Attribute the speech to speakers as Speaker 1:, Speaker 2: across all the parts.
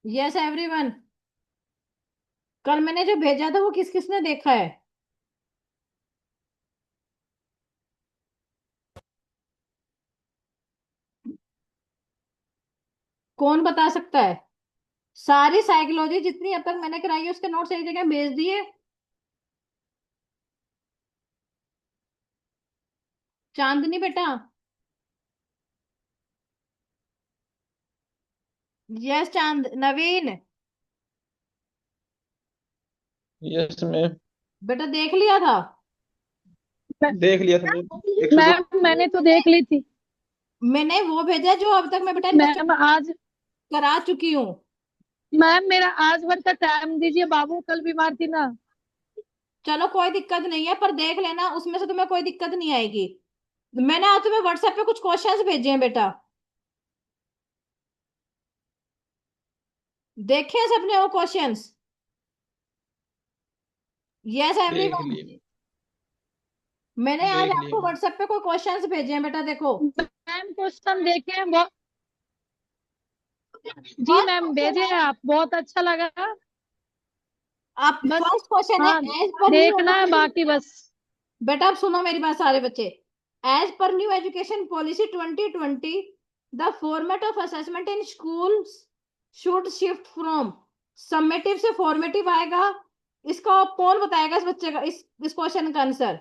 Speaker 1: Yes everyone. कल मैंने जो भेजा था वो किस किसने देखा है? कौन बता सकता है? सारी साइकोलॉजी जितनी अब तक मैंने कराई है उसके नोट्स एक जगह भेज दिए। चांदनी बेटा। यस चांद नवीन।
Speaker 2: Yes ma'am.
Speaker 1: बेटा देख लिया था?
Speaker 2: देख लिया था मैम। 102।
Speaker 3: मैम मैंने तो देख ली थी।
Speaker 1: मैंने वो भेजा जो अब तक मैं बेटा इन बच्चों
Speaker 3: मैम
Speaker 1: को
Speaker 3: आज
Speaker 1: करा चुकी हूँ।
Speaker 3: मैम मेरा आज भर का टाइम दीजिए, बाबू कल बीमार थी ना।
Speaker 1: चलो कोई दिक्कत नहीं है, पर देख लेना उसमें से तुम्हें कोई दिक्कत नहीं आएगी। मैंने आज तुम्हें व्हाट्सएप पे कुछ क्वेश्चंस भेजे हैं बेटा। देखे हैं सबने वो क्वेश्चंस? यस
Speaker 2: देख
Speaker 1: एवरीवन।
Speaker 2: लिए मैम।
Speaker 1: मैंने आज
Speaker 2: देख लिए
Speaker 1: आपको
Speaker 2: मैम।
Speaker 1: व्हाट्सएप पे कोई क्वेश्चंस भेजे हैं बेटा, देखो।
Speaker 3: मैम क्वेश्चन देखे हैं बहुत। जी
Speaker 1: फर्स्ट
Speaker 3: मैम
Speaker 1: क्वेश्चन
Speaker 3: भेजे
Speaker 1: है।
Speaker 3: हैं आप, बहुत अच्छा लगा।
Speaker 1: आप
Speaker 3: बस
Speaker 1: फर्स्ट क्वेश्चन है।
Speaker 3: हाँ,
Speaker 1: एज पर न्यू
Speaker 3: देखना है
Speaker 1: एजुकेशन।
Speaker 3: बाकी बस।
Speaker 1: बेटा आप सुनो मेरी बात सारे बच्चे। As per new education policy 2020, the format of assessment in schools should shift from summative से फॉर्मेटिव आएगा। इसका कौन बताएगा? इस बच्चे का इस क्वेश्चन का आंसर।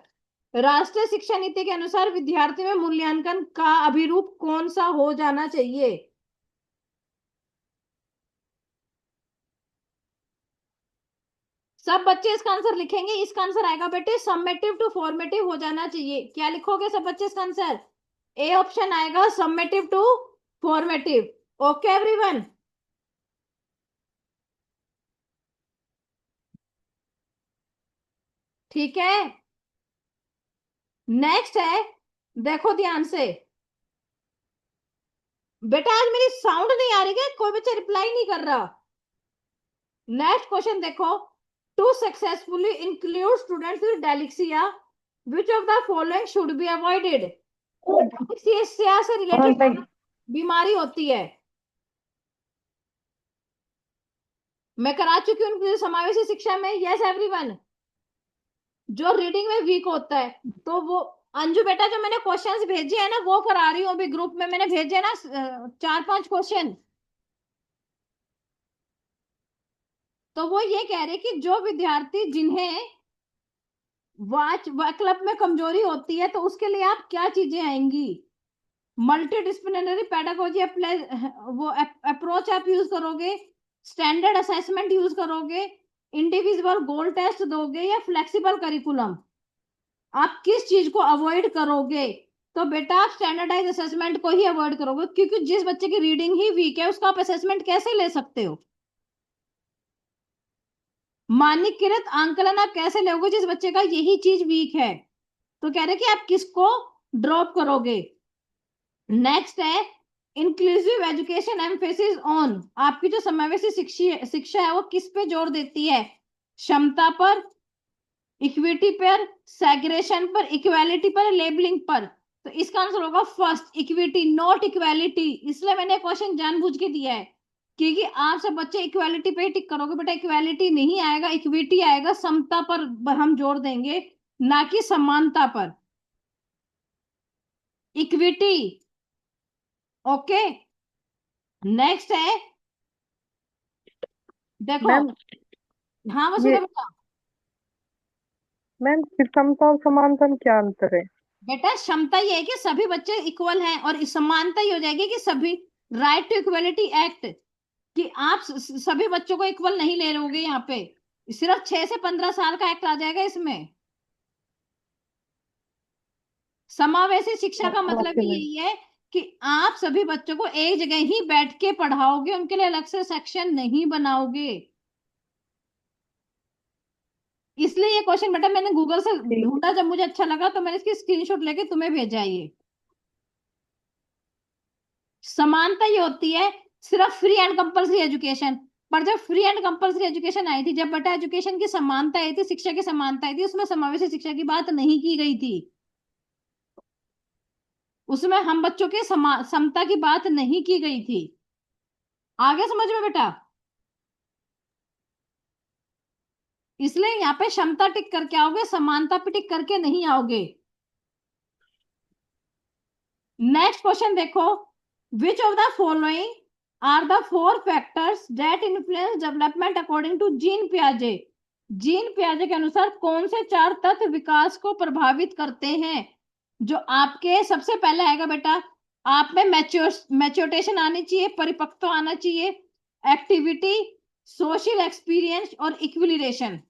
Speaker 1: राष्ट्रीय शिक्षा नीति के अनुसार विद्यार्थी में मूल्यांकन का अभिरूप कौन सा हो जाना चाहिए? सब बच्चे इसका आंसर लिखेंगे। इसका आंसर आएगा बेटे समेटिव टू फॉर्मेटिव हो जाना चाहिए। क्या लिखोगे सब बच्चे इसका आंसर? ए ऑप्शन आएगा summative to formative. Okay everyone. ठीक है। नेक्स्ट है, देखो ध्यान से। बेटा आज मेरी साउंड नहीं आ रही है, कोई बच्चा रिप्लाई नहीं कर रहा। नेक्स्ट क्वेश्चन देखो। To successfully include students with dyslexia, which of the following should be avoided? Dyslexia से रिलेटेड बीमारी होती है। मैं करा चुकी हूँ समावेशी शिक्षा में। Yes everyone. जो रीडिंग में वीक होता है, तो वो अंजू बेटा जो मैंने क्वेश्चंस भेजे हैं ना वो करा रही हूँ अभी। ग्रुप में मैंने भेजे ना 4-5 क्वेश्चन। तो वो ये कह रहे कि जो विद्यार्थी जिन्हें वाच क्लब में कमजोरी होती है तो उसके लिए आप क्या चीजें आएंगी? मल्टी डिसिप्लिनरी पेडागोजी वो अप्रोच आप यूज करोगे? स्टैंडर्ड असेसमेंट यूज करोगे? इंडिविजुअल गोल टेस्ट दोगे या फ्लेक्सिबल करिकुलम? आप किस चीज को अवॉइड करोगे? तो बेटा आप स्टैंडर्डाइज असेसमेंट को ही अवॉइड करोगे, क्योंकि जिस बच्चे की रीडिंग ही वीक है उसका आप असेसमेंट कैसे ले सकते हो? मानकीकृत आंकलन आप कैसे लोगे जिस बच्चे का यही चीज वीक है? तो कह रहे कि आप किसको ड्रॉप करोगे? नेक्स्ट है इंक्लूसिव एजुकेशन एम्फेसिस ऑन। आपकी जो समावेशी शिक्षा शिक्षा है वो किस पे जोर देती है? क्षमता पर, इक्विटी पर, सेग्रेशन पर, इक्वालिटी पर, लेबलिंग पर? तो इसका आंसर होगा फर्स्ट, इक्विटी नॉट इक्वालिटी। इसलिए मैंने क्वेश्चन जानबूझ के दिया है, क्योंकि आप सब बच्चे इक्वालिटी पे ही टिक करोगे। बेटा इक्वालिटी नहीं आएगा, इक्विटी आएगा। समता पर हम जोर देंगे, ना कि समानता पर। इक्विटी। ओके। नेक्स्ट है, देखो।
Speaker 4: मैम
Speaker 1: हाँ
Speaker 4: ये
Speaker 1: वसुधा बेटा।
Speaker 4: मैम समता और समानता में क्या अंतर है?
Speaker 1: बेटा क्षमता ये है कि सभी बच्चे इक्वल हैं, और समानता ये हो जाएगी कि सभी, राइट टू इक्वलिटी एक्ट, कि आप सभी बच्चों को इक्वल नहीं ले रहोगे यहाँ पे। सिर्फ 6 से 15 साल का एक्ट आ जाएगा इसमें। समावेशी शिक्षा का मतलब
Speaker 4: ओके
Speaker 1: ही
Speaker 4: मैम।
Speaker 1: यही है कि आप सभी बच्चों को एक जगह ही बैठ के पढ़ाओगे, उनके लिए अलग से सेक्शन नहीं बनाओगे। इसलिए ये क्वेश्चन बेटा मैंने गूगल से
Speaker 4: ठीक।
Speaker 1: ढूंढा, जब मुझे अच्छा लगा तो मैंने इसकी स्क्रीनशॉट लेके तुम्हें भेजा है ये। समानता ये होती है सिर्फ फ्री एंड कंपलसरी एजुकेशन। पर जब free and compulsory education I थी, जब बेटा एजुकेशन की समानता आई थी, शिक्षा की समानता आई थी, उसमें समावेशी शिक्षा की बात नहीं की गई थी। उसमें हम बच्चों के समता की बात नहीं की गई थी। आगे समझ में बेटा? इसलिए यहाँ पे क्षमता टिक करके आओगे, समानता पे टिक करके नहीं आओगे। नेक्स्ट क्वेश्चन देखो, which of the following are the 4 factors that influence development according to Jean पियाजे। जीन पियाजे के अनुसार कौन से 4 तत्व विकास को प्रभावित करते हैं? जो आपके सबसे पहले आएगा बेटा, आप में मैच्योरेशन आनी चाहिए, परिपक्वता आना चाहिए, एक्टिविटी, सोशल एक्सपीरियंस और इक्विलिब्रेशन।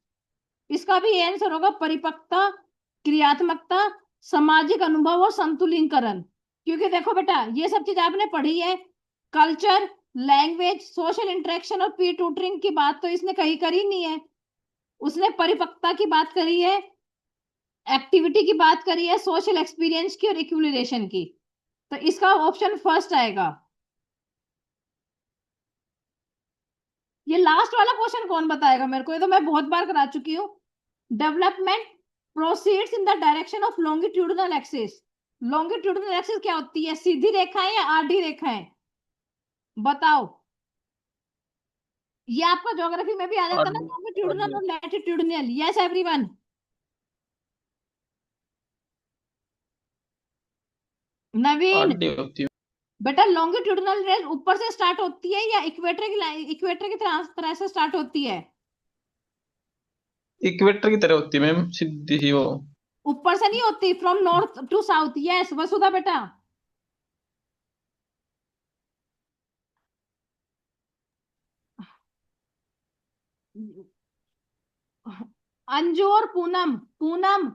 Speaker 1: इसका भी आंसर होगा परिपक्वता, क्रियात्मकता, सामाजिक अनुभव और संतुलिंकरण। क्योंकि देखो बेटा, ये सब चीज आपने पढ़ी है, कल्चर, लैंग्वेज, सोशल इंटरेक्शन और पीर ट्यूटरिंग की बात तो इसने कहीं करी नहीं है। उसने परिपक्वता की बात करी है, एक्टिविटी की बात करी है, सोशल एक्सपीरियंस की और इक्विलिब्रेशन की। तो इसका ऑप्शन फर्स्ट आएगा। ये लास्ट वाला क्वेश्चन कौन बताएगा मेरे को? ये तो मैं बहुत बार करा चुकी हूँ। Development proceeds in the direction of longitudinal axis. Longitudinal axis क्या होती है? सीधी रेखाएं या आधी रेखाएं? बताओ। ये आपका ज्योग्राफी में भी आ जाता है ना, लॉन्गिट्यूडिनल और लैटिट्यूडिनल। Yes everyone. नवीन
Speaker 2: आधी होती है।
Speaker 1: बेटा, लॉन्गिट्यूडिनल रेंज ऊपर से स्टार्ट होती है या इक्वेटर की तरह से स्टार्ट होती है?
Speaker 2: इक्वेटर की तरह होती है मैम, सीधी ही वो।
Speaker 1: ऊपर से नहीं होती, from north to south. Yes Vasudha बेटा। अंजू और पूनम, पूनम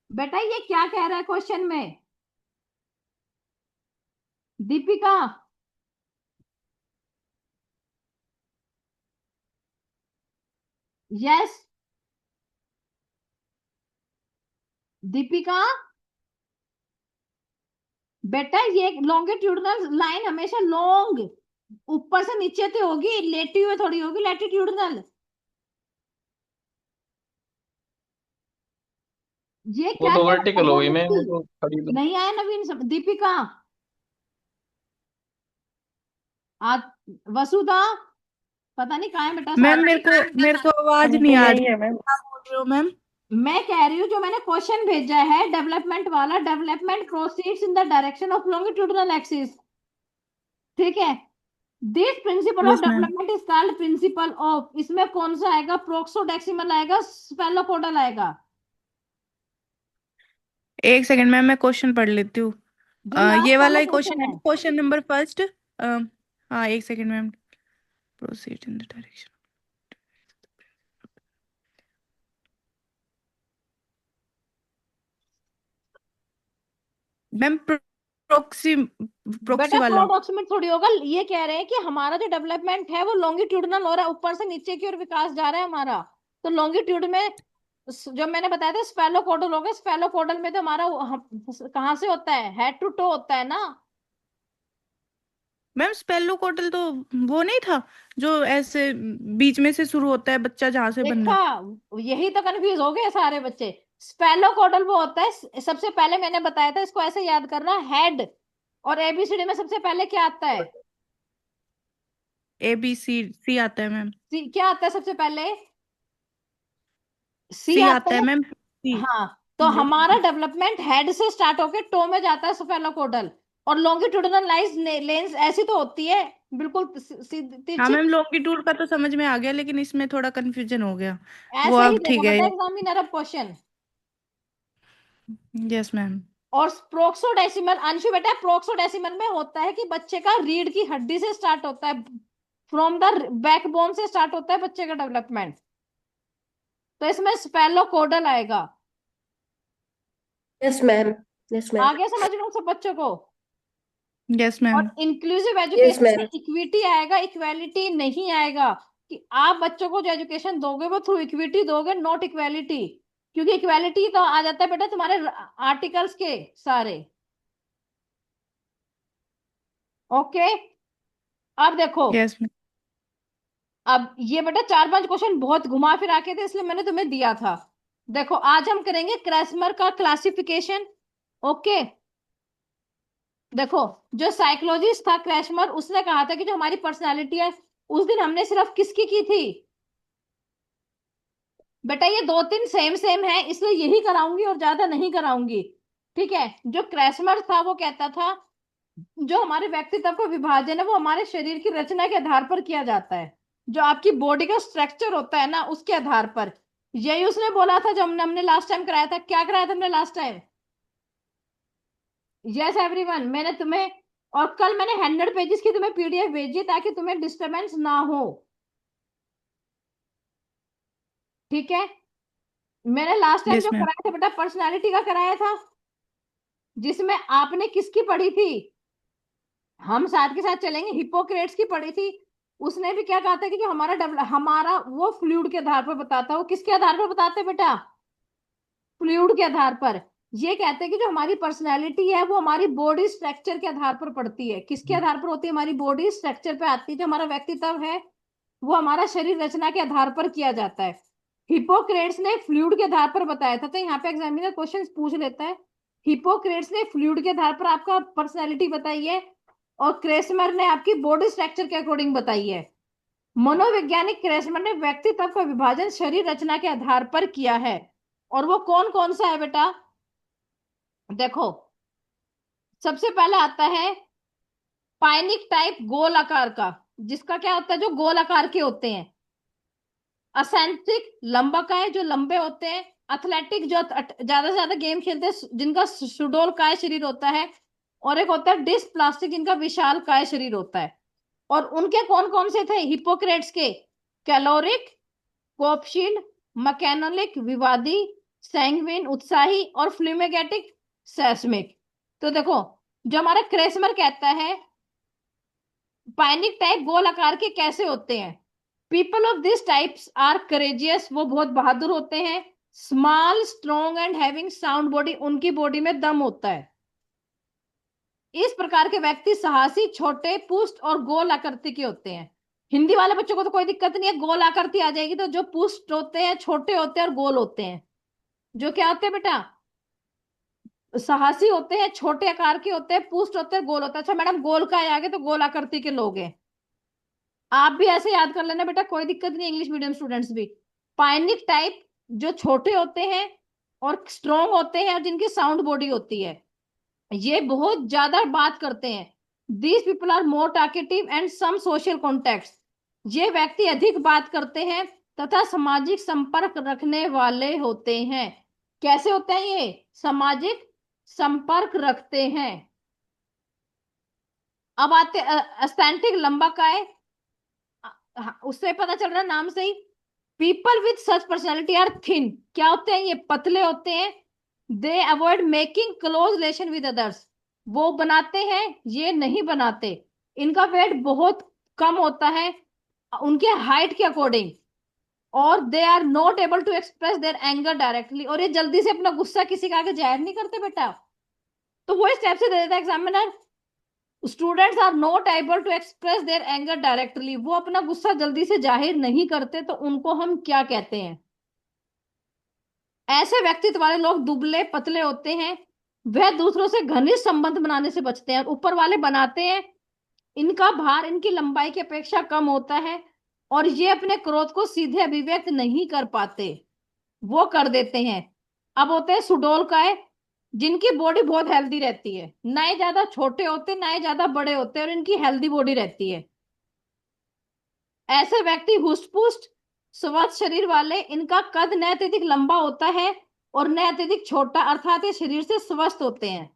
Speaker 1: बेटा ये क्या कह रहा है क्वेश्चन में? दीपिका, यस दीपिका बेटा, ये लॉन्गिट्यूडिनल लाइन हमेशा लॉन्ग ऊपर से नीचे तो होगी, लेटी हुई थोड़ी होगी लैटिट्यूडिनल। ये
Speaker 2: वो
Speaker 1: क्या
Speaker 2: तो
Speaker 1: कह रहा था
Speaker 2: वर्टिकल हो
Speaker 1: वो
Speaker 2: गई मैम, वो
Speaker 1: व्यक्ति?
Speaker 2: तो खड़ी तो।
Speaker 1: नहीं आया नवीन दीपिका, आज वसुधा पता नहीं कहाँ है बेटा
Speaker 3: मैम
Speaker 1: सारा।
Speaker 3: मेरे को आवाज
Speaker 4: हमको
Speaker 3: नहीं आ
Speaker 4: यही
Speaker 3: रही।
Speaker 4: है मैम।
Speaker 3: क्या बोल रहे हो मैम?
Speaker 1: मैं कह रही हूँ जो मैंने क्वेश्चन भेजा है डेवलपमेंट वाला, development proceeds in the direction of longitudinal axis, ठीक है। This principle of
Speaker 3: yes ma'am.
Speaker 1: Development is called principle of, इसमें कौन सा आएगा? प्रोक्सोडेक्सिमल आएगा, स्फेलोपोडल आएगा?
Speaker 3: एक सेकंड मैम, मैं क्वेश्चन पढ़ लेती हूँ।
Speaker 1: जो
Speaker 3: ये
Speaker 1: लास्ट
Speaker 3: वाला
Speaker 1: वाला
Speaker 3: ही
Speaker 1: क्वेश्चन
Speaker 3: क्वेश्चन है,
Speaker 1: है।
Speaker 3: Question number first. हाँ एक second ma'am. Proceed in the direction. Ma'am proxy proxy
Speaker 1: बेटा
Speaker 3: वाला।
Speaker 1: प्रोक्सिमिट थोड़ी होगा। ये कह रहे हैं कि हमारा जो डेवलपमेंट है वो लॉन्गिट्यूडिनल हो रहा है, ऊपर से नीचे की ओर विकास जा रहा है हमारा। तो लॉन्गिट्यूड में जो मैंने बताया था स्फेलोपोडल होगा, स्फेलोपोडल में तो हमारा कहाँ से होता है? हेड टू टो होता है ना।
Speaker 3: मैम स्पेलोकोटल तो वो नहीं था जो ऐसे बीच में से शुरू होता है, बच्चा जहां से बन
Speaker 1: देखा,
Speaker 3: रहा है।
Speaker 1: यही तो कंफ्यूज हो गए सारे बच्चे। स्पेलोकोडल वो होता है, सबसे पहले मैंने बताया था, इसको ऐसे याद करना, हेड। और एबीसीडी में सबसे पहले क्या आता है?
Speaker 3: सी आता है मैम।
Speaker 1: क्या आता है सबसे पहले? सी
Speaker 3: सी
Speaker 1: आता
Speaker 3: आता है
Speaker 1: है।
Speaker 3: मैम, सी।
Speaker 1: हाँ, तो हमारा डेवलपमेंट हेड से स्टार्ट होके टो में जाता है, स्फेलोकोडल। और लॉन्गिट्यूडिनल लाइंस लेंस ऐसी तो होती है, बिल्कुल
Speaker 3: हाँ
Speaker 1: तिरछी।
Speaker 3: मैम, लॉन्गिट्यूड का तो समझ में आ गया, लेकिन इसमें थोड़ा कंफ्यूजन हो गया। वो
Speaker 1: ऐसा ही
Speaker 3: अब
Speaker 1: देगा
Speaker 3: ठीक है।
Speaker 1: बेटा एग्जामिनर अब क्वेश्चन।
Speaker 3: Yes ma'am.
Speaker 1: और प्रोक्सोडेसिमल, अंशु बेटा, प्रोक्सोडेसिमल में होता है कि बच्चे का रीढ़ की हड्डी से स्टार्ट होता है, फ्रॉम द बैकबोन से स्टार्ट होता है बच्चे का डेवलपमेंट। तो इसमें स्पेलोकोडल आएगा।
Speaker 5: Yes ma'am. Yes ma'am.
Speaker 1: आगे समझ लो सब बच्चों को।
Speaker 3: यस
Speaker 1: और
Speaker 3: मैम।
Speaker 1: इंक्लूसिव
Speaker 5: यस
Speaker 1: एजुकेशन में
Speaker 5: मैम।
Speaker 1: इक्विटी आएगा, इक्वालिटी नहीं आएगा। कि आप बच्चों को जो एजुकेशन दोगे वो थ्रू इक्विटी दोगे, नॉट इक्वालिटी। क्योंकि इक्वालिटी तो आ जाता है बेटा तुम्हारे आर्टिकल्स के सारे। ओके, अब देखो,
Speaker 3: यस मैम।
Speaker 1: अब ये बेटा 4-5 क्वेश्चन बहुत घुमा फिरा के थे, इसलिए मैंने तुम्हें दिया था। देखो आज हम करेंगे क्रेस्मर का क्लासिफिकेशन। ओके, देखो, जो साइकोलॉजिस्ट था क्रेस्मर, उसने कहा था कि जो हमारी पर्सनालिटी है, उस दिन हमने सिर्फ किसकी की थी? बेटा ये दो तीन सेम सेम है, इसलिए यही कराऊंगी और ज्यादा नहीं कराऊंगी। ठीक है, जो क्रेसमर था वो कहता था जो हमारे व्यक्तित्व का विभाजन है वो हमारे शरीर की रचना के आधार पर किया जाता है, जो आपकी बॉडी का स्ट्रक्चर होता है ना उसके आधार पर। यही उसने बोला था जो हमने हमने लास्ट टाइम कराया था। क्या कराया था हमने लास्ट टाइम? यस एवरीवन, मैंने तुम्हें और कल मैंने 100 पेजेस की तुम्हें पीडीएफ भेजी ताकि तुम्हें डिस्टरबेंस ना हो। ठीक है, मैंने लास्ट टाइम जो
Speaker 3: यस मैम।
Speaker 1: कराया था बेटा पर्सनालिटी का कराया था, जिसमें आपने किसकी पढ़ी थी? हम साथ के साथ चलेंगे, हिपोक्रेट्स की पढ़ी थी। उसने भी क्या कहा था कि जो हमारा वो फ्लूइड के आधार पर बताता है। वो किसके आधार पर बताते हैं बेटा? फ्लूइड के आधार पर। ये कहते हैं कि जो हमारी पर्सनैलिटी है वो हमारी बॉडी स्ट्रक्चर के आधार पर पड़ती है। किसके आधार पर होती है? हमारी बॉडी स्ट्रक्चर पे आती है। जो हमारा व्यक्तित्व है वो हमारा शरीर रचना के आधार पर किया जाता है। हिपोक्रेट्स ने फ्लूइड के आधार पर बताया था, तो यहाँ पे एग्जामिनर क्वेश्चन पूछ लेता है हिपोक्रेट्स ने फ्लूइड के आधार पर आपका पर्सनैलिटी बताई है और क्रेसमर ने आपकी बॉडी स्ट्रक्चर के अकॉर्डिंग बताई है। मनोवैज्ञानिक क्रेसमर ने व्यक्तित्व का विभाजन शरीर रचना के आधार पर किया है। और वो कौन कौन सा है बेटा? देखो, सबसे पहले आता है पाइनिक टाइप गोल आकार का, जिसका क्या होता है? जो गोल आकार के होते हैं। असेंट्रिक लंबकाय जो लंबे होते हैं। एथलेटिक जो ज्यादा से ज्यादा गेम खेलते हैं जिनका सुडोल काय शरीर होता है। और एक होता है डिस्प्लास्टिक जिनका विशाल काय शरीर होता है। और उनके कौन कौन से थे हिपोक्रेट्स के? कैलोरिक, कोपशील्ड, मैकेनोलिक विवादी, सैंग्विन उत्साही और फ्लूमेगेटिक सेस्मिक। तो देखो, जो हमारा क्रेसमर कहता है पाइनिक टाइप गोल आकार के कैसे होते हैं? People of this types are courageous, वो बहुत बहादुर होते हैं। Small strong and having sound body, उनकी बॉडी में दम होता है। इस प्रकार के व्यक्ति साहसी, छोटे, पुष्ट और गोल आकृति के होते हैं। हिंदी वाले बच्चों को तो कोई दिक्कत नहीं है, गोल आकृति आ जाएगी। तो जो पुष्ट होते हैं, छोटे होते हैं और गोल होते हैं। जो क्या होते हैं बेटा? साहसी होते हैं, छोटे आकार के होते हैं, पुष्ट होते हैं, गोल होते हैं। अच्छा मैडम गोल का आगे तो गोल आकृति के लोग हैं। आप भी ऐसे याद कर लेना बेटा, कोई दिक्कत नहीं, इंग्लिश मीडियम स्टूडेंट्स भी। पाइनिक टाइप जो छोटे होते हैं और स्ट्रॉन्ग होते हैं और जिनकी साउंड बॉडी होती है, ये बहुत ज्यादा बात करते हैं। These people are more talkative and some social contact, ये व्यक्ति अधिक बात करते हैं तथा सामाजिक संपर्क रखने वाले होते हैं। कैसे होते हैं ये? सामाजिक संपर्क रखते हैं। अब आते एस्थेटिक लंबाकाय, उससे पता चल रहा है नाम से ही। People with such personality are thin, क्या होते हैं ये? पतले होते हैं। They avoid making close relation with others, वो बनाते हैं ये नहीं बनाते। इनका वेट बहुत कम होता है उनके हाइट के अकॉर्डिंग। और they are not able to express their anger directly, और ये जल्दी से अपना गुस्सा किसी के आगे जाहिर नहीं करते बेटा। तो वो इस टाइप से दे देता है examiner, students are not able to express their anger directly, वो अपना गुस्सा जल्दी से जाहिर नहीं करते, तो उनको हम क्या कहते हैं? ऐसे व्यक्तित्व वाले लोग दुबले पतले होते हैं। वह दूसरों से घनिष्ठ संबंध बनाने से बचते हैं, और ऊपर वाले बनाते हैं। इनका भार इनकी लंबाई की अपेक्षा कम होता है और ये अपने क्रोध को सीधे अभिव्यक्त नहीं कर पाते, वो कर देते हैं। अब होते हैं सुडोलकाय, जिनकी बॉडी बहुत हेल्दी रहती है, ना ही ज्यादा छोटे होते ना ही ज्यादा बड़े होते, और इनकी हेल्दी बॉडी रहती है। ऐसे व्यक्ति हुष्ट-पुष्ट स्वस्थ शरीर वाले, इनका कद न अत्यधिक लंबा होता है और न अत्यधिक छोटा, अर्थात ये शरीर से स्वस्थ होते हैं।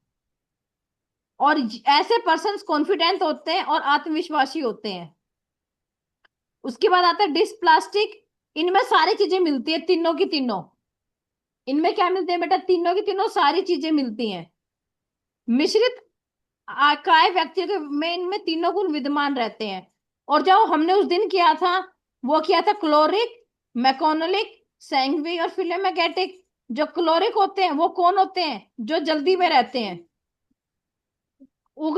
Speaker 1: और ऐसे पर्सन कॉन्फिडेंट होते हैं और आत्मविश्वासी होते हैं। उसके बाद आता है डिस्प्लास्टिक, इनमें सारी चीजें मिलती है, तीनों की तीनों। इनमें क्या मिलते हैं बेटा? तीनों की तीनों सारी चीजें मिलती हैं। मिश्रित आकाय व्यक्ति में इनमें तीनों गुण विद्यमान रहते हैं। और जो हमने उस दिन किया था वो किया था क्लोरिक, मैकोनोलिक, सैंग्वी और फिलेमेगेटिक। जो क्लोरिक होते हैं वो कौन होते हैं? जो जल्दी में रहते हैं,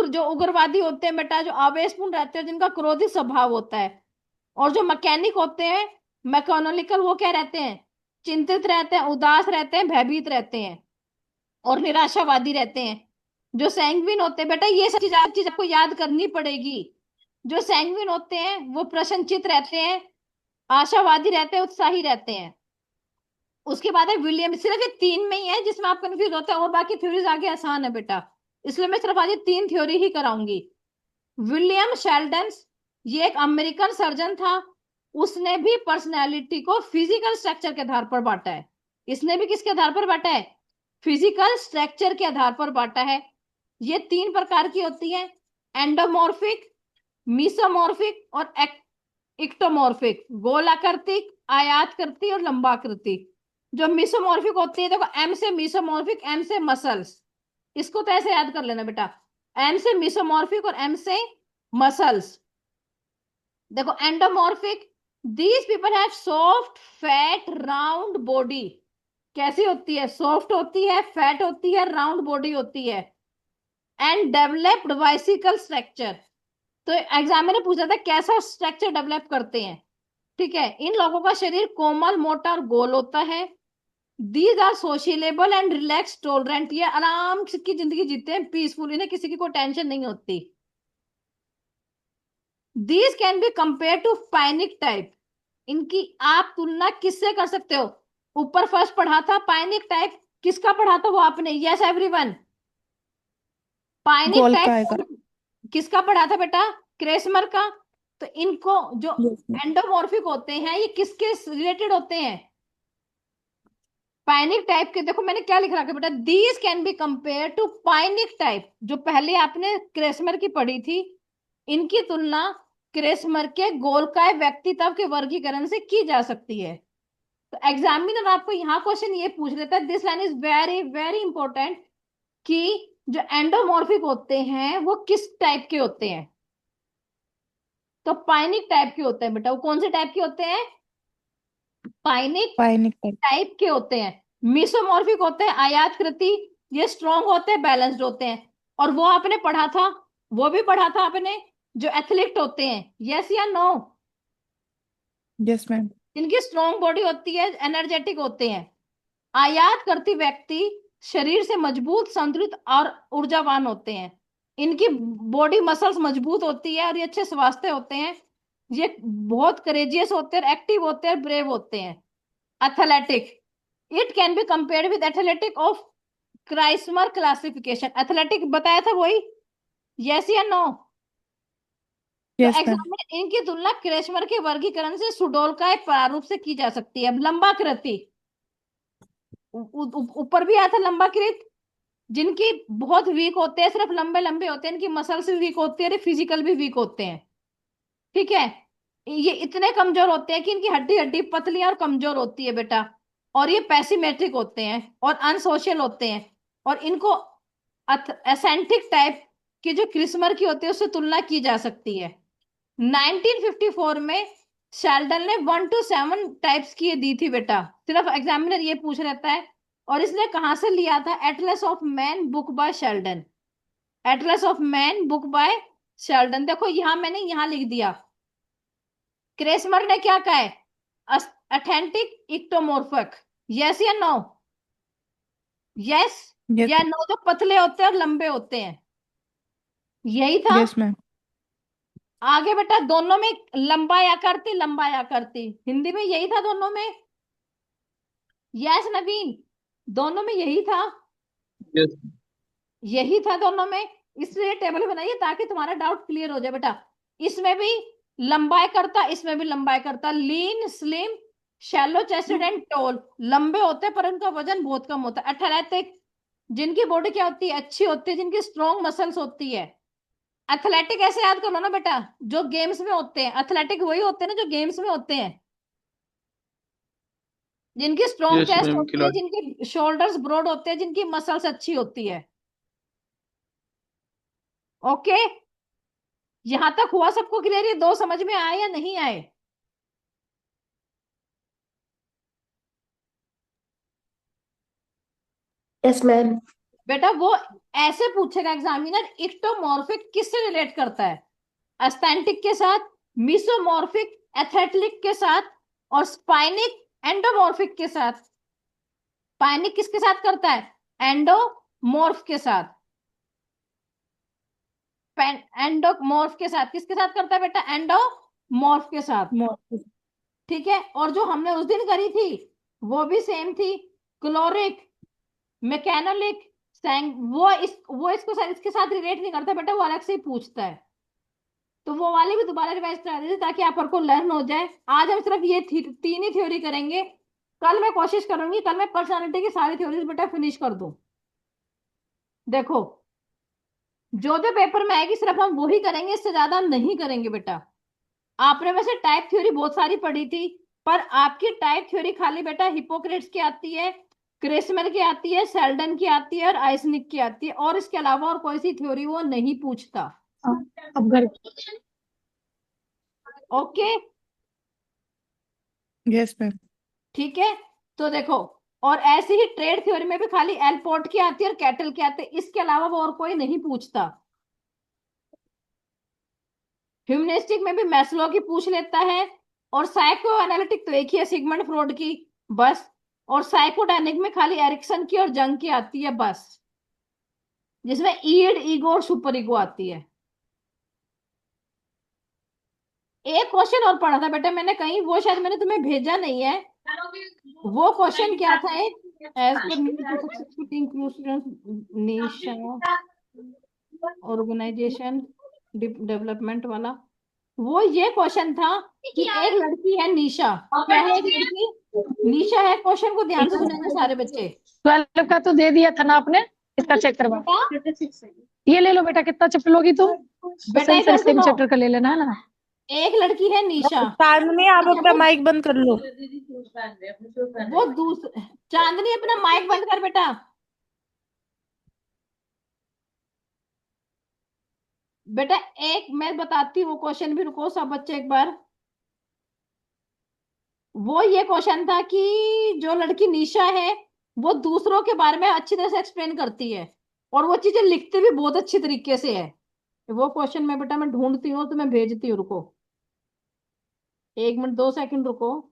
Speaker 1: जो उग्रवादी होते हैं बेटा, जो आवेशपूर्ण रहते हैं, जिनका क्रोधी स्वभाव होता है। और जो मैकेनिक होते हैं मैकोनोलिकल, वो क्या रहते हैं? चिंतित रहते हैं, उदास रहते हैं, भयभीत रहते हैं और निराशावादी रहते हैं। जो सैंग्विन होते हैं बेटा, ये सब चीज आपको याद करनी पड़ेगी। जो सैंग्विन होते हैं वो प्रसन्नचित रहते हैं, आशावादी रहते हैं, उत्साही रहते हैं। उसके बाद है विलियम। सिर्फ ये 3 में ही है जिसमें आप कंफ्यूज होते हैं, और बाकी थ्योरीज आगे आसान है बेटा, इसलिए मैं सिर्फ आज ये 3 थ्योरी ही कराऊंगी। विलियम शेल्डन, ये एक अमेरिकन सर्जन था। उसने भी पर्सनैलिटी को फिजिकल स्ट्रक्चर के आधार पर बांटा है। इसने भी किसके आधार पर बांटा है? फिजिकल स्ट्रक्चर के आधार पर बांटा है। ये 3 प्रकार की होती है, एंडोमॉर्फिक, मीसोमॉर्फिक और इक्टोमॉर्फिक। गोलाकृतिक, आयताकृति और लंबाकृति। जो मीसोमॉर्फिक होती है, देखो एम से मीसोमॉर्फिक, एम से मसल्स, इसको तो ऐसे याद कर लेना बेटा, एम से मीसोमॉर्फिक और एम से मसल्स। देखो endomorphic, these people have soft fat round body. कैसी होती है? सॉफ्ट होती है, फैट होती है, राउंड बॉडी होती है, एंड डेवलप्ड वाइसिकल स्ट्रक्चर। तो एग्जाम में पूछा था कैसा स्ट्रक्चर डेवलप करते हैं, ठीक है। इन लोगों का शरीर कोमल, मोटा और गोल होता है। These are sociable and relax tolerant. ये आराम की जिंदगी जीते हैं, पीसफुल, इन्हें किसी की कोई टेंशन नहीं होती। These can be compare to pyknic type. इनकी आप तुलना किससे कर सकते हो? ऊपर फर्स्ट पढ़ा था पाइनिक टाइप, किसका पढ़ा था वो आपने? यस एवरीवन, पाइनिक
Speaker 3: गोलकाय का।
Speaker 1: टाइप किसका पढ़ा था बेटा? क्रेसमर का। तो इनको जो
Speaker 3: Yes, ma'am.
Speaker 1: एंडोमॉर्फिक होते हैं, ये किसके रिलेटेड होते हैं? पाइनिक टाइप के। देखो मैंने क्या लिख रखा है बेटा, these can be compare to pyknic type, जो पहले आपने क्रेसमर की पढ़ी थी। इनकी तुलना क्रेसमर के गोलकाय व्यक्तित्व के वर्गीकरण से की जा सकती है। तो एग्जामिनर आपको यहाँ क्वेश्चन ये पूछ लेता है, this line is very very important, कि जो एंडोमॉर्फिक होते हैं वो किस टाइप के होते हैं? तो पाइनिक टाइप के होते हैं बेटा। वो कौन से टाइप के होते हैं? पाइनिक
Speaker 3: पाइनिक टाइप।
Speaker 1: टाइप के होते हैं। मीसोमॉर्फिक होते हैं आयातकृति, ये स्ट्रॉन्ग होते हैं, बैलेंस्ड होते हैं। और वो आपने पढ़ा था, वो भी पढ़ा था आपने, जो एथलीट होते हैं। यस या नो?
Speaker 3: Yes ma'am.
Speaker 1: जिनकी स्ट्रॉन्ग बॉडी होती है, एनर्जेटिक होते हैं। आयात करती व्यक्ति शरीर से मजबूत, संतुलित और ऊर्जावान होते हैं। इनकी बॉडी मसल्स मजबूत होती है और ये अच्छे स्वास्थ्य होते हैं। ये बहुत करेजियस होते हैं, एक्टिव होते हैं, ब्रेव होते हैं। Athletic, it can be compared with athletic of Kretschmer classification. Athletic बताया था वही, यस या नो? तो
Speaker 3: यस मैम।
Speaker 1: एग्जाम में इनकी तुलना क्रेस्मर के वर्गीकरण से सुडोल का एक प्रारूप से की जा सकती है। अब लंबाकृति, ऊपर भी आया था लंबाकृत, जिनकी बहुत वीक होते हैं, सिर्फ लंबे लंबे होते हैं, इनकी मसल्स भी वीक होती है, फिजिकल भी वीक होते हैं, ठीक है। ये इतने कमजोर होते हैं कि इनकी हड्डी हड्डी पतली और कमजोर होती है बेटा। और ये पैसिमेट्रिक होते हैं और अनसोशल होते हैं। और इनको एसेंट्रिक टाइप की जो क्रिस्मर की होती है उससे तुलना की जा सकती है। 1954 में शेल्डन ने 1 to 7 टाइप्स की ये दी थी बेटा, सिर्फ एग्जामिनर ये पूछ रहता है। और इसने कहां से लिया था? Atlas of man book by Sheldon. Atlas of man book by Sheldon. देखो यहां मैंने यहां लिख दिया, क्रेसमर ने क्या कहा है? अथेंटिक इक्टोमोर्फिक। यस या नो? Yes
Speaker 3: yes.
Speaker 1: या नो? जो पतले होते हैं और लंबे होते हैं, यही था।
Speaker 3: Yes ma'am.
Speaker 1: आगे बेटा दोनों में लंबा या करती, लंबा या करती, हिंदी में यही था दोनों में। यस नवीन, दोनों में यही था,
Speaker 2: यस
Speaker 1: यही था दोनों में। इसलिए टेबल बनाइए ताकि तुम्हारा डाउट क्लियर हो जाए बेटा। इसमें भी लंबाई करता, इसमें भी लंबाई करता। Lean, slim, shallow chested and tall. लंबे होते हैं पर उनका वजन बहुत कम होता है। एथलेटिक, जिनकी बॉडी क्या होती है? अच्छी होती है, जिनकी स्ट्रॉन्ग मसल्स होती है। एथलेटिक ऐसे याद करो ना बेटा, जो गेम्स में होते हैं। एथलेटिक वही होते हैं ना जो गेम्स में होते हैं, जिनकी स्ट्रॉन्ग
Speaker 2: यस
Speaker 1: चेस्ट
Speaker 2: मैम
Speaker 1: होती है,
Speaker 2: खिलाड़ी।
Speaker 1: जिनके शोल्डर्स ब्रॉड होते हैं, जिनकी मसल्स अच्छी होती है। ओके, यहां तक हुआ सबको क्लियर? ये 2 समझ में आए या नहीं आए?
Speaker 5: Yes ma'am.
Speaker 1: बेटा वो ऐसे पूछेगा एग्जामिनर, इक्टोमॉर्फिक किससे रिलेट करता है? एस्थेंटिक के साथ, मिसोमॉर्फिक एथलेटिक के साथ, और स्पाइनिक एंडोमॉर्फिक के साथ। पाइनिक किसके साथ करता है? एंडोमॉर्फ के साथ। एंडोमॉर्फ के साथ किसके साथ करता है बेटा? एंडोमॉर्फ के साथ, ठीक है। और जो हमने उस दिन करी थी वो भी सेम थी। क्लोरिक, मैकेनोलिक, वो इसको इसके साथ रिलेट नहीं करता बेटा, वो अलग से ही पूछता है। तो वो वाली भी दोबारा रिवाइज करा दीजिए ताकि आप को लर्न हो जाए। आज हम सिर्फ ये तीन ही थ्योरी करेंगे। कल मैं कोशिश करूंगी, कल मैं पर्सनालिटी की सारी थ्योरीज बेटा फिनिश कर दूं। देखो, जो जो पेपर में आएगी सिर्फ हम वही करेंगे, इससे ज्यादा हम नहीं करेंगे बेटा। आपने वैसे टाइप थ्योरी बहुत सारी पढ़ी थी, पर आपकी टाइप थ्योरी खाली बेटा हिपोक्रेट्स की आती है, क्रेसमर की आती है, सेल्डन की आती है और आइसनिक की आती है, और इसके अलावा और कोई सी थ्योरी वो नहीं पूछता।
Speaker 4: अब घर
Speaker 1: ओके,
Speaker 3: यस मैम।
Speaker 1: ठीक है। तो देखो, और ऐसे ही ट्रेड थ्योरी में भी खाली एलपोर्ट की आती है और कैटल की आती है, इसके अलावा वो और कोई नहीं पूछता। ह्यूमनिस्टिक में भी मैस्लो की पूछ लेता है, और साइको एनालिटिक तो एक ही है, सिगमंड फ्रॉड की, बस। और साइकोडायनिक में खाली एरिक्सन की और जंग की आती है बस, जिसमें ईड, ईगो और सुपर ईगो आती है। एक क्वेश्चन और पढ़ा था बेटा मैंने कहीं, वो शायद मैंने तुम्हें भेजा नहीं है। वो क्वेश्चन क्या था, एक एज पर निशा ऑर्गेनाइजेशन डेवलपमेंट वाला, वो ये क्वेश्चन था कि एक लड़की है निशा, क्या है एक लड़की निशा है। क्वेश्चन को ध्यान से सुनेंगे सारे बच्चे।
Speaker 4: 12 का तो दे दिया था ना आपने, इसका चेक करवा।
Speaker 1: बेटा,
Speaker 4: ये ले लो बेटा, कितना चैप्टर लोगी तुम?
Speaker 1: बेटा
Speaker 4: सही
Speaker 1: इधर
Speaker 4: सेम
Speaker 1: सुनो,
Speaker 4: चैप्टर का ले लेना है ना।
Speaker 1: एक लड़की है निशा,
Speaker 3: चांदनी आप अपना माइक बंद कर लो।
Speaker 1: वो चांदनी अपना माइक बंद कर बेटा। बेटा एक मैं बताती हूँ वो क्वेश्चन भी, रुको सब बच्चे एक बार। वो ये क्वेश्चन था कि जो लड़की निशा है वो दूसरों के बारे में अच्छी तरह से एक्सप्लेन करती है, और वो चीजें लिखती भी बहुत अच्छी तरीके से है। वो क्वेश्चन में बेटा मैं ढूंढती हूँ तो मैं भेजती हूँ, रुको 1 मिनट 2 सेकंड रुको।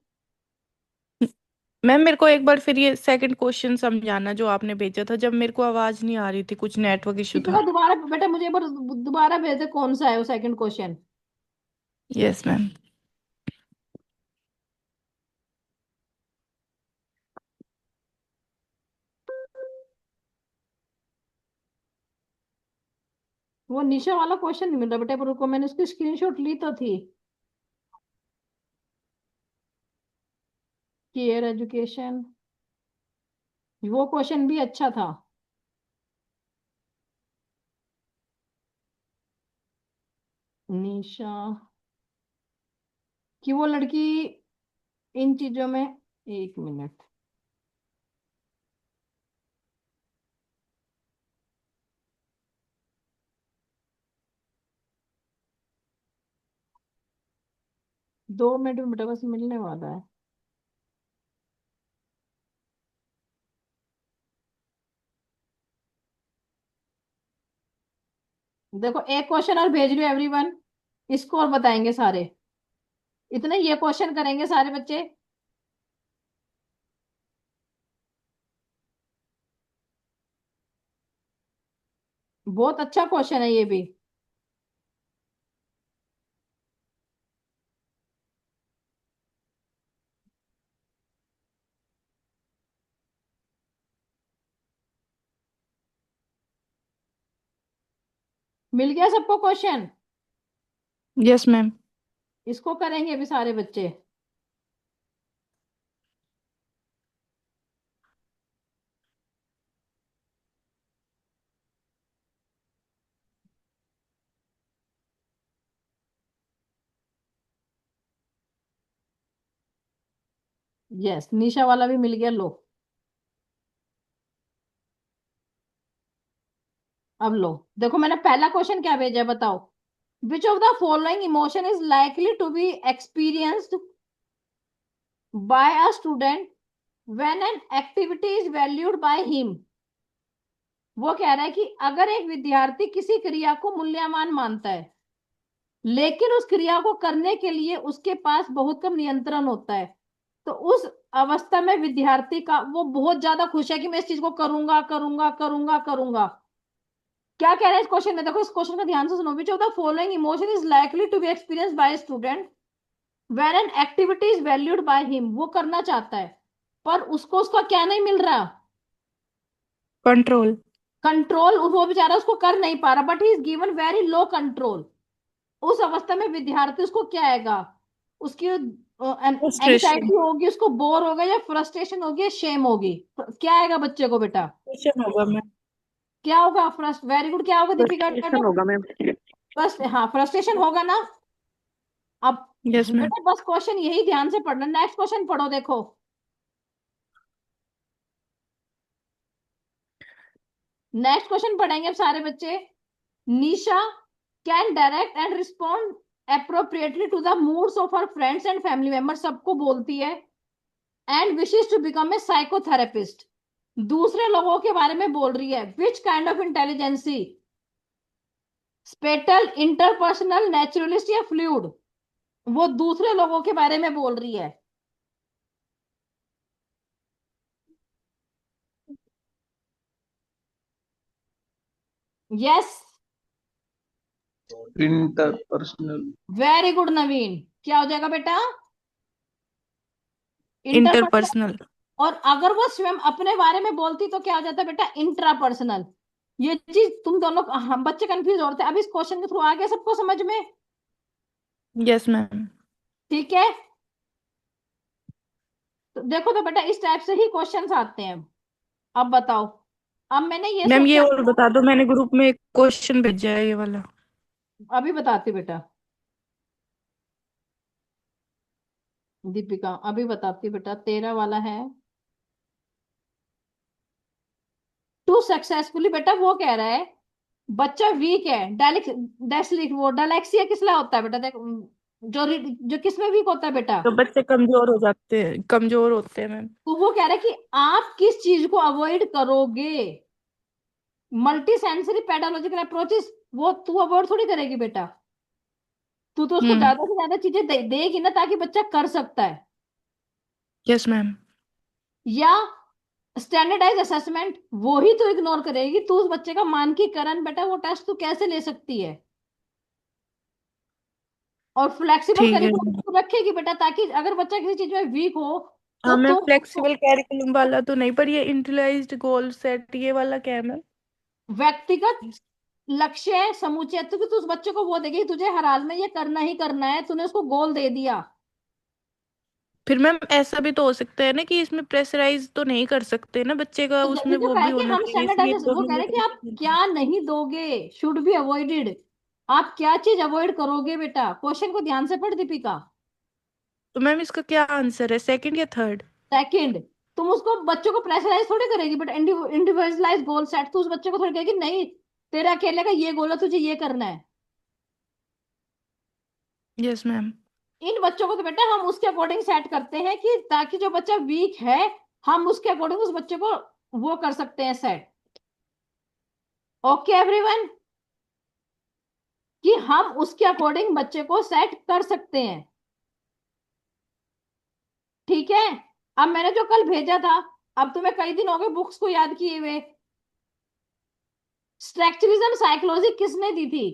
Speaker 3: मैम मेरे को एक बार फिर ये सेकंड क्वेश्चन समझाना जो आपने भेजा था, जब मेरे को आवाज नहीं आ रही थी, कुछ नेटवर्क इशू
Speaker 1: ठीक
Speaker 3: था।
Speaker 1: है, दोबारा बेटा मुझे एक बार दोबारा भेज दे, कौन सा है वो सेकंड क्वेश्चन।
Speaker 3: Yes ma'am.
Speaker 1: वो निशा वाला क्वेश्चन नहीं मिल रहा बेटा, पर रुको मैंने उसकी स्क्रीनशॉट ली तो थी। केयर एजुकेशन, वो क्वेश्चन भी अच्छा था। निशा कि वो लड़की इन चीजों में, 1 मिनट, दो मिनट में बेटा बस मिलने वाला है। देखो एक क्वेश्चन और भेज रही हूँ एवरीवन, इसको और बताएंगे सारे, इतने ये क्वेश्चन करेंगे सारे बच्चे। बहुत अच्छा क्वेश्चन है ये भी। मिल गया सबको क्वेश्चन?
Speaker 3: Yes ma'am.
Speaker 1: इसको करेंगे अभी सारे बच्चे। यस, निशा वाला भी मिल गया, लो अब लो। देखो मैंने पहला क्वेश्चन क्या भेजा है, बताओ। Which of the following emotion is likely to be experienced by a student when an activity is valued by him. वो कह रहा है कि अगर एक विद्यार्थी किसी क्रिया को मूल्यवान मानता है, लेकिन उस क्रिया को करने के लिए उसके पास बहुत कम नियंत्रण होता है, तो उस अवस्था में विद्यार्थी का वो बहुत ज्यादा खुश है कि मैं इस चीज को करूंगा करूंगा करूंगा करूंगा। क्या कह रहे हैं इस क्वेश्चन में, देखो इस क्वेश्चन का ध्यान से सुनो। Which of the following emotion is likely to be experience by student when an activity is valued by him. वो करना चाहता है, पर उसको उसका क्या नहीं मिल रहा,
Speaker 3: कंट्रोल।
Speaker 1: कंट्रोल। वो बेचारा उसको कर नहीं पा रहा, but he is given very low control. उस अवस्था में विद्यार्थी उसको क्या आएगा, उसकी
Speaker 3: फ्रस्ट्रेशन।
Speaker 1: एंग्जाइटी होगी, उसको बोर होगा, या फ्रस्ट्रेशन होगी, या शेम होगी। क्या आएगा बच्चे को बेटा,
Speaker 3: फ्रस्ट्रेशन होगा मैम।
Speaker 1: क्या होगा, फ्रस्ट, वेरी गुड, क्या होगा दीपिका बेटा,
Speaker 3: फ्रस्ट्रेशन होगा मैम।
Speaker 1: फर्स्ट, हाँ फ्रस्ट्रेशन होगा ना। अब
Speaker 3: यस मैम।
Speaker 1: बेटा बस क्वेश्चन यही ध्यान से पढ़ना, नेक्स्ट क्वेश्चन पढ़ो, देखो नेक्स्ट क्वेश्चन पढ़ेंगे अब सारे बच्चे। Nisha can direct and respond appropriately to the moods of her friends and family members, सबको बोलती है, and wishes to become a psychotherapist, दूसरे लोगों के बारे में बोल रही है। Which kind of intelligence, spatial, interpersonal, naturalist, या फ्लूइड, वो दूसरे लोगों के बारे में बोल रही है। Yes,
Speaker 2: interpersonal.
Speaker 1: Very good Naveen, क्या हो जाएगा बेटा, इंटरपर्सनल।
Speaker 3: इंटरपर्सनल।
Speaker 1: और अगर वो स्वयं अपने बारे में बोलती तो क्या हो जाता बेटा, इंट्रापर्सनल। ये चीज तुम दोनों, हम बच्चे कंफ्यूज होते हैं। अब इस क्वेश्चन के थ्रू आ गया सबको समझ में,
Speaker 3: यस मैम।
Speaker 1: ठीक है। तो देखो तो बेटा इस टाइप से ही क्वेश्चंस आते हैं। अब बताओ, अब मैंने ये
Speaker 3: मैम ये
Speaker 1: सोचा,
Speaker 3: और बता दो, मैंने ग्रुप में एक क्वेश्चन भेजा है ये वाला।
Speaker 1: अभी बताती हूँ बेटा, दीपिका अभी बताती हूँ बेटा, तेरा वाला है टू सक्सेसफुली। बेटा वो कह रहा है बच्चा वीक है, वो डायलेक्सिया किस लिए होता है बेटा, देख, जो किस में वीक होता है बेटा,
Speaker 3: तो बच्चे कमजोर हो जाते हैं, कमजोर होते हैं मैम।
Speaker 1: तो वो कह रहा है कि आप किस चीज को अवॉइड करोगे, मल्टी सेंसरी पेडालॉजिकल अप्रोचेस, वो तू अवॉइड थोड़ी करेगी बेटा, तू तो उसको
Speaker 3: हम्म।
Speaker 1: ज्यादा से ज्यादा चीजें देगी ना, ताकि बच्चा कर सकता है।
Speaker 3: Yes ma'am.
Speaker 1: या स्टैंडर्डाइज असेसमेंट, वो ही तो इग्नोर करेगी, तू उस बच्चे का मानकीकरण बेटा, वो टेस्ट तू कैसे ले सकती है। और फ्लेक्सिबल
Speaker 3: ठीक है।
Speaker 1: करिकुलम तू रखेगी बेटा, ताकि अगर बच्चा किसी चीज में वीक हो तो
Speaker 3: हाँ मैम,
Speaker 1: तू उसको
Speaker 3: फ्लेक्सिबल कैरिकुलम वाला तो नहीं, पर ये इंटेलाइज्ड गोल सेट ये वाला क्या है मैम?
Speaker 1: व्यक्तिगत लक्ष्य समूचे, तो तू उस बच्चे को वो देगी, तुझे हर हाल में ये करना ही करना है, तूने उसको गोल दे दिया।
Speaker 3: फिर मैम ऐसा भी तो हो सकता है ना कि इसमें प्रेशराइज तो नहीं कर सकते ना बच्चे का,
Speaker 1: तो
Speaker 3: उसमें
Speaker 1: जब जो
Speaker 3: वो
Speaker 1: कहा
Speaker 3: भी
Speaker 1: कि
Speaker 3: होना
Speaker 1: हम
Speaker 3: चाहिए, इसलिए
Speaker 1: स्टैंडर्डाइज,
Speaker 3: तो
Speaker 1: वो कह रहे हैं कि आप
Speaker 3: लिमिटेशन।
Speaker 1: क्या नहीं दोगे, शुड बी अवॉइडेड, आप क्या चीज अवॉइड करोगे बेटा, क्वेश्चन को ध्यान से पढ़ दीपिका।
Speaker 3: तो मैम इसका क्या आंसर है, सेकंड या थर्ड?
Speaker 1: सेकंड, तुम उसको बच्चों को प्रेशराइज थोड़ी करेगी बट इंडिविजुअलाइज गोल सेट, तो उस बच्चे को थोड़ी कहेगी नहीं तेरा अकेले का ये गोल है, तुझे ये करना है।
Speaker 3: Yes ma'am.
Speaker 1: इन बच्चों को तो बेटा हम उसके अकॉर्डिंग सेट करते हैं, कि ताकि जो बच्चा वीक है हम उसके अकॉर्डिंग उस बच्चे को वो कर सकते हैं सेट। ओके एवरीवन, कि हम उसके अकॉर्डिंग बच्चे को सेट कर सकते हैं, ठीक है। अब मैंने जो कल भेजा था, अब तुम्हें कई दिन हो गए बुक्स को याद किए हुए, स्ट्रक्चरिज्म साइकोलॉजी किसने दी थी,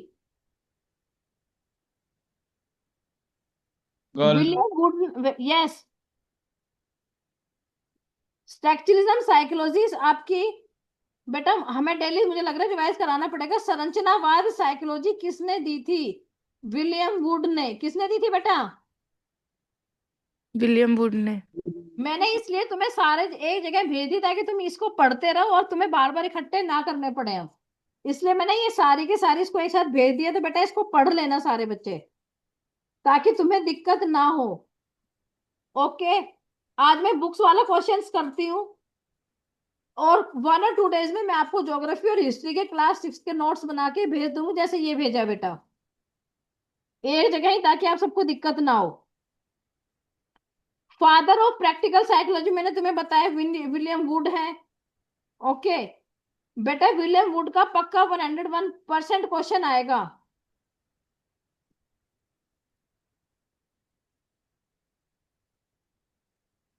Speaker 2: girl.
Speaker 1: William Wundt, yes. Structuralism psychology आपकी बेटा, हमें डेली मुझे लग रहा है रिवाइज कराना पड़ेगा। संरचनावाद साइकोलॉजी किसने दी थी, विलियम वुड ने, किसने दी थी बेटा,
Speaker 3: विलियम वुड ने।
Speaker 1: मैंने इसलिए तुम्हें सारे एक जगह भेज दी ताकि तुम इसको पढ़ते रहो और तुम्हें बार बार इकट्ठे ना करने पड़े अब, इसलिए मैंने ये सारी की सारी इसको एक साथ भेज दिया, तो बेटा इसको पढ़ लेना सारे बच्चे, ताकि तुम्हें दिक्कत ना हो। ओके, आज मैं बुक्स वाला क्वेश्चंस करती हूँ, और 1 और 2 डेज में मैं आपको ज्योग्राफी और हिस्ट्री के क्लास 6 के नोट्स बना के भेज दूंगी, जैसे ये भेजा बेटा, एक जगह ही, ताकि आप सबको दिक्कत ना हो। फादर ऑफ प्रैक्टिकल साइकोलॉजी मैंने तुम्हें बताया विलियम वुड है। ओके बेटा, विलियम वुड का पक्का 101% क्वेश्चन आएगा।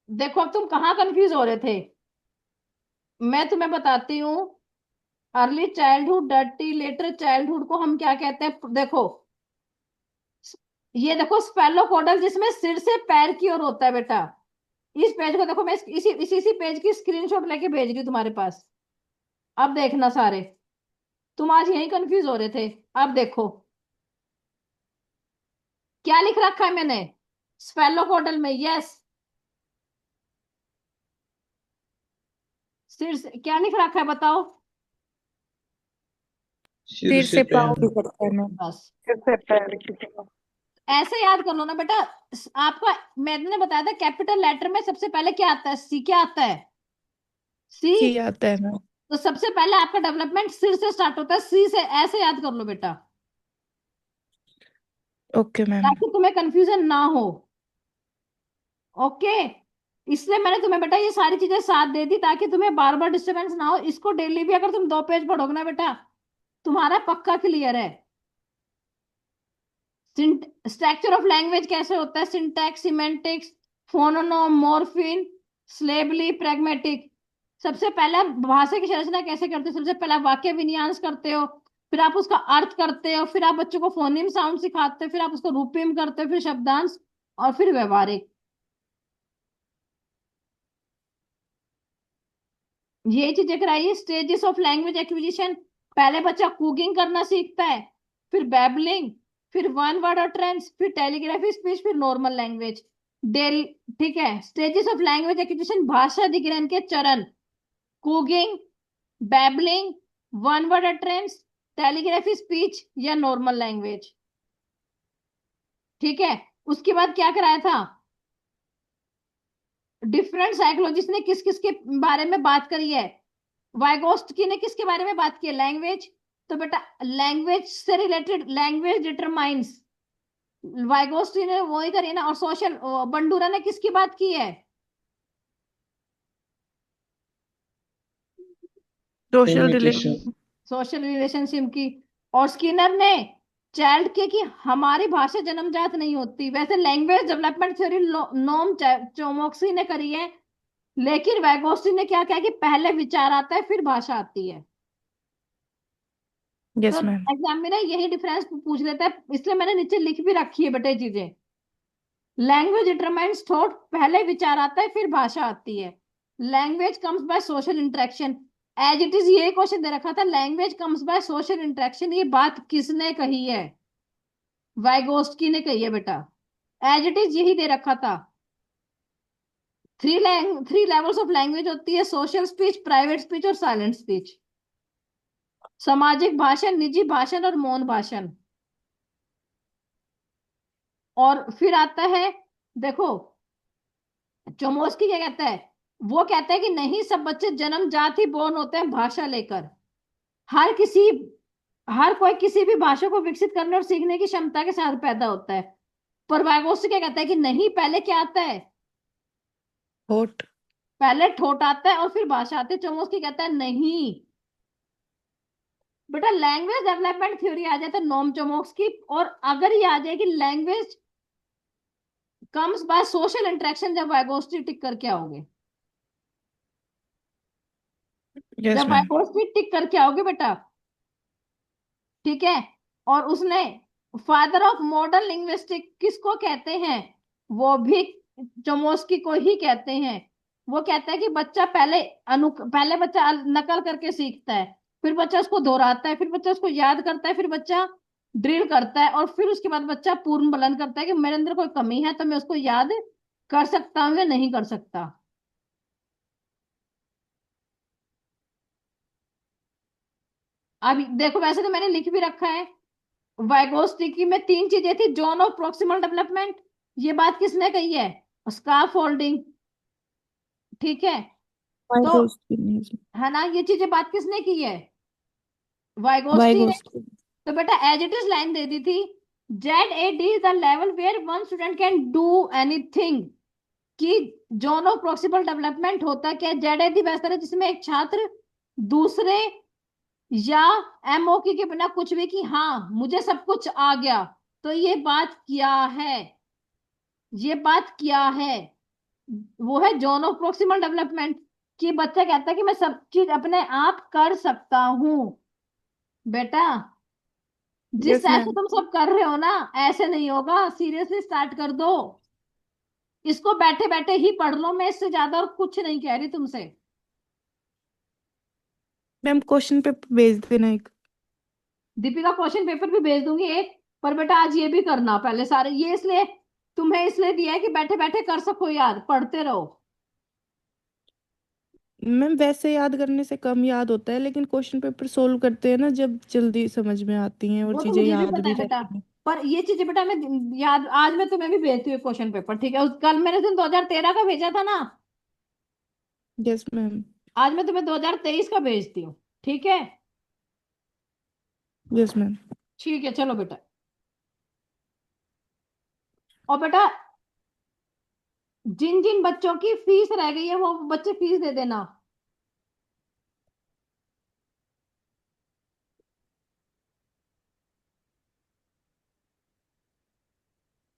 Speaker 1: देखो अब तुम कहाँ कंफ्यूज हो रहे थे, मैं तुम्हें बताती हूँ। Early childhood, dirty letter childhood को हम क्या कहते हैं, देखो ये देखो स्पेलोकोडल, जिसमें सिर से पैर की ओर होता है बेटा, इस पेज को देखो, मैं इसी इसी इसी पेज की स्क्रीनशॉट लेके भेज रही हूँ तुम्हारे पास। अब देखना सारे, तुम आज यही कंफ्यूज हो रहे थे। अब देखो क्या लिख रखा है मैंने स्फेलोकोडल में। यस, सिर से क्या लिख रखा है बताओ।
Speaker 2: सिर
Speaker 3: सिर
Speaker 2: से
Speaker 3: से
Speaker 2: पैर।
Speaker 3: पाँव भी करता है मैम।
Speaker 1: बस
Speaker 4: सिर से पैर की तरफ।
Speaker 1: ऐसे याद कर लो ना बेटा। आपका मैंने बताया था कैपिटल लेटर में सबसे पहले क्या आता है, सी। क्या आता है, सी।
Speaker 3: सी आता है मैम।
Speaker 1: तो सबसे पहले आपका डेवलपमेंट सिर से स्टार्ट होता है, सी से। ऐसे याद कर लो बेटा,
Speaker 3: ओके मैम।
Speaker 1: ताकि तुम्हें कंफ्यूजन ना हो। ओके, इसलिए मैंने तुम्हें बेटा ये सारी चीजें साथ दे दी, ताकि तुम्हें बार बार डिस्टरबेंस ना हो। इसको डेली भी अगर तुम 2 पेज पढ़ोगे ना बेटा, तुम्हारा पक्का क्लियर है। स्ट्रक्चर ऑफ लैंग्वेज कैसे होता है, सिंटैक्स, सिमेंटिक्स, फोनोनोम, मॉर्फीम, स्लेबली, प्रैग्मेटिक। सबसे पहले भाषा की संरचना कैसे करते हो, सबसे पहले आप वाक्य विन्यास करते हो, फिर आप उसका अर्थ करते हो, फिर आप बच्चों को फोनीम साउंड सिखाते हो, फिर आप उसको रूपीम करते हो, फिर शब्दांश, और फिर व्यवहारिक। ये चीजें कराइए। स्टेजेस ऑफ लैंग्वेज एक्विजिशन, पहले बच्चा कुकिंग करना सीखता है, फिर बैबलिंग, फिर वन वर्ड अटरेंस, फिर टेलीग्राफी स्पीच, फिर नॉर्मल लैंग्वेज। डेल ठीक है। स्टेजेस ऑफ लैंग्वेज एक्विजिशन, भाषा अधिग्रहण के चरण, cooking, babbling, one word utterance, telegraphy speech या नॉर्मल लैंग्वेज। ठीक है। उसके बाद क्या कराया था, डिफरेंट साइकोलॉजिस्ट ने किस किस के बारे में बात करी है। वाइगोस्की ने किसके बारे में बात की है, लैंग्वेज। तो बेटा लैंग्वेज से रिलेटेड लैंग्वेज डिटरमाइंस, वाइगोस्की ने वही करी ना। और सोशल, बंडूरा ने किसकी बात की है,
Speaker 3: social
Speaker 2: communication.
Speaker 3: Relation.
Speaker 1: Social relationship की। और स्किनर ने चाइल्ड के कि हमारी भाषा जन्मजात नहीं होती। वैसे लैंग्वेज डेवलपमेंट थ्योरी नोम चोमोक्सी ने करी है, लेकिन वैगोस्की ने क्या कहा कि पहले विचार आता है फिर भाषा आती है। तो
Speaker 3: यस मैम।
Speaker 1: एग्जाम में ना यही डिफरेंस पूछ लेता है, इसलिए मैंने नीचे लिख भी रखी है बेटे चीजें। लैंग्वेज डिटरमाइंस थॉट, पहले विचार आता है फिर भाषा आती है। Language comes by social interaction, as it is ये क्वेश्चन दे रखा था, language comes by social interaction. ये बात किसने कही है, वाइगोस्की ने कही है बेटा। एज इट इज यही दे रखा था। थ्री लेवल्स ऑफ लैंग्वेज होती है, सोशल स्पीच, प्राइवेट स्पीच और साइलेंट स्पीच। सामाजिक भाषण, निजी भाषण और मौन भाषण। और फिर आता है, देखो चोमोस्की क्या कहता है, वो कहता है कि नहीं, सब बच्चे जन्मजात ही बोर्न होते हैं भाषा लेकर। हर किसी हर कोई किसी भी भाषा को विकसित करने और सीखने की क्षमता के साथ पैदा होता है। पर वाइगोस्की क्या कहता है कि नहीं, पहले क्या आता है,
Speaker 3: होट।
Speaker 1: पहले ठोट आता है और फिर भाषा आती है। चोमोस्की कहता है नहीं बेटा, लैंग्वेज डेवलपमेंट थ्योरी आ जाए तो नोम चोमोस्की, और अगर ये आ जाए कि language comes by social interaction, जब वाइगोस्की टिक करके आओगे,
Speaker 3: यस
Speaker 1: जब
Speaker 3: मैम।
Speaker 1: वाइगोस्की टिक करके आओगे बेटा, ठीक है। और उसने फादर ऑफ मॉडर्न लिंग्विस्टिक किसको कहते हैं, वो भी चोमोस्की को ही कहते हैं। वो कहता है कि बच्चा पहले बच्चा नकल करके सीखता है, फिर बच्चा उसको दोहराता है, फिर बच्चा उसको याद करता है, फिर बच्चा ड्रिल करता है, और फिर उसके बाद बच्चा पूर्ण बुलंद करता है कि मेरे अंदर कोई कमी है तो मैं उसको याद कर सकता हूँ या नहीं कर सकता। अब देखो, वैसे तो मैंने लिख भी रखा है। वाइगोस्टिकी में 3 चीजें थी, जोन ऑफ प्रोक्सिमल डेवलपमेंट, ये बात किसने कही है, स्काफ फोल्डिंग। ठीक है। तो
Speaker 3: वाइगोस्की ने जी।
Speaker 1: है ना, ये चीजें बात किसने की है, वाइगोस्टी ने।
Speaker 3: वाइगोस्की।
Speaker 1: तो बेटा एज इट इज लाइन दे दी थी, Z A D is the level where one student can do anything. कि जोन ऑफ प्रोक्सिमल डेवलपमेंट होता क्या, जेड ए दी वैसा है जिसमें एक छात्र दूसरे या एमओकी के बिना कुछ भी, कि हाँ मुझे सब कुछ आ गया, तो ये बात क्या है, ये बात क्या है, वो है जोन ऑफ प्रोक्सिमल डेवलपमेंट। कि बच्चा कहता है कि मैं सब चीज अपने आप कर सकता हूं। बेटा जिस
Speaker 3: यस
Speaker 1: ऐसे
Speaker 3: मैम।
Speaker 1: तुम सब कर रहे हो ना, ऐसे नहीं होगा, सीरियसली स्टार्ट कर दो। इसको बैठे बैठे ही पढ़ लो, मैं इससे ज्यादा और कुछ नहीं कह रही तुमसे।
Speaker 3: मैम क्वेश्चन पेपर भेज देना एक।
Speaker 1: दीपिका क्वेश्चन पेपर भी भेज दूंगी एक, पर बेटा आज ये भी करना पहले सारे, ये इसलिए तुम्हें इसलिए दिया है कि बैठे बैठे कर सको, याद पढ़ते रहो।
Speaker 3: मैम वैसे याद करने से कम याद होता है, लेकिन क्वेश्चन पेपर सोल्व करते हैं ना जब, जल्दी समझ में आती हैं और
Speaker 1: वो तो
Speaker 3: चीजें
Speaker 1: मुझे भी
Speaker 3: याद
Speaker 1: पता
Speaker 3: भी
Speaker 1: है बेटा,
Speaker 3: रहती हैं।
Speaker 1: पर ये चीजें बेटा मैं याद, आज मैं तुम्हें भी भेजती हूँ क्वेश्चन पेपर, ठीक है? कल मैंने तुम 2013 का भेजा था ना,
Speaker 3: यस मैम।
Speaker 1: आज मैं तुम्हें 2023 का भेजती हूँ, ठीक है?
Speaker 3: Yes ma'am.
Speaker 1: ठीक है, चलो बेटा। और बेटा जिन जिन बच्चों की फीस रह गई है वो बच्चे फीस दे देना।